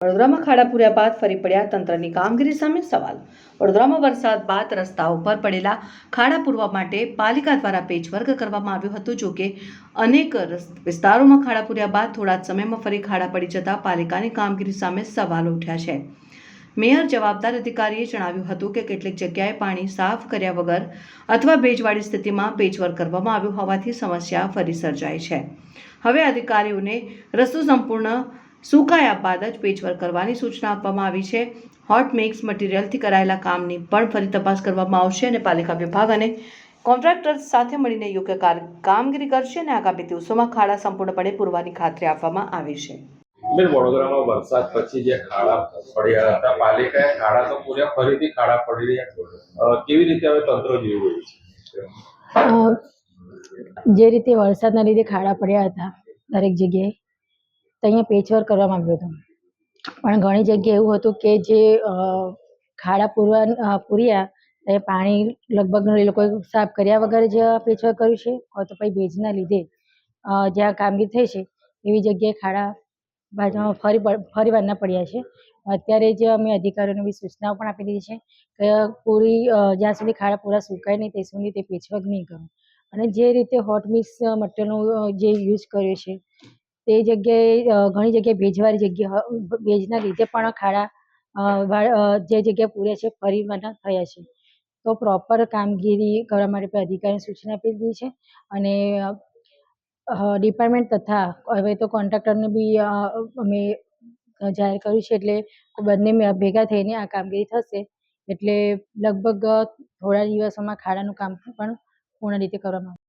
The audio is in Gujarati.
વડોદરામાં ખાડા પૂર્યા બાદ ફરી પડ્યા તંત્રની કામગીરી સામે સવાલ। વડોદરામાં વરસાદ બાદ રસ્તાઓ પર પડેલા ખાડા પૂરવા માટે પાલિકા દ્વારા પેચવર્ક કરવામાં આવ્યું હતું। જો કે અનેક વિસ્તારોમાં ખાડા પૂર્યા બાદ થોડા જ સમયમાં ફરી ખાડા પડી જતા પાલિકાની કામગીરી સામે સવાલો ઉઠ્યા છે। મેયર જવાબદાર અધિકારીએ જણાવ્યું હતું કે કેટલીક જગ્યાએ પાણી સાફ કર્યા વગર અથવા ભેજવાળી સ્થિતિમાં પેચવર્ક કરવામાં આવ્યું હોવાથી સમસ્યા ફરી સર્જાઈ છે। હવે અધિકારીઓને રસ્તો સંપૂર્ણ સુકાયા બાદ જ પેચવર્ક કરવાની સૂચના આપવામાં આવી છે। હોટ મિક્સ મટીરિયલથી કરાયેલા કામની પણ ફરી તપાસ કરવામાં આવશે અને પાલિકા વિભાગ અને કોન્ટ્રાક્ટર સાથે મળીને યોગ્ય કામગીરી કરશે અને આગામી દિવસોમાં ખાડા સંપૂર્ણપણે પૂરવાની ખાતરી આપવામાં આવી છે। વડોદરામાં વરસાદ પછી જે ખાડા પડ્યા હતા, પાલિકાએ ખાડા તો પૂર્યા, ફરીથી ખાડા પડી રહ્યા, કેવી રીતે હવે તંત્ર જોઈ રહ્યું છે? જે રીતે વરસાદના લીધે ખાડા પડ્યા હતા દરેક જગ્યાએ, તો અહીંયા પેચવર્ક કરવામાં આવ્યું હતું, પણ ઘણી જગ્યાએ એવું હતું કે જે ખાડા પૂર્યા એ પાણી લગભગ એ લોકોએ સાફ કર્યા વગર જ પેચવર્ક કર્યું છે, તો પછી ભેજના લીધે જ્યાં કામગીરી થઈ છે એવી જગ્યાએ ખાડા બાજુમાં ફરી વારના પડ્યા છે। અત્યારે જ અમે અધિકારીઓને બી સૂચનાઓ પણ આપી દીધી છે કે જ્યાં સુધી ખાડા પૂરા સુકાય નહીં ત્યાં સુધી તે પેચવર્ક નહીં કરવું, અને જે રીતે હોટ મિક્સ મટીરિયલનો જે યુઝ કર્યો છે તે જગ્યાએ ઘણી જગ્યાએ ભેજવાળી જગ્યા, ભેજના લીધે પણ ખાડા જે જગ્યાએ પૂર્યા છે ફરી વારના થયા છે, તો પ્રોપર કામગીરી કરવા માટે અધિકારીને સૂચના આપી દીધી છે। અને ડિપાર્ટમેન્ટ તથા હવે તો કોન્ટ્રાક્ટરને બી અમે જાહેર કર્યું છે, એટલે બંને ભેગા થઈને આ કામગીરી થશે, એટલે લગભગ થોડા દિવસોમાં ખાડાનું કામ પણ પૂર્ણ રીતે કરવામાં આવશે।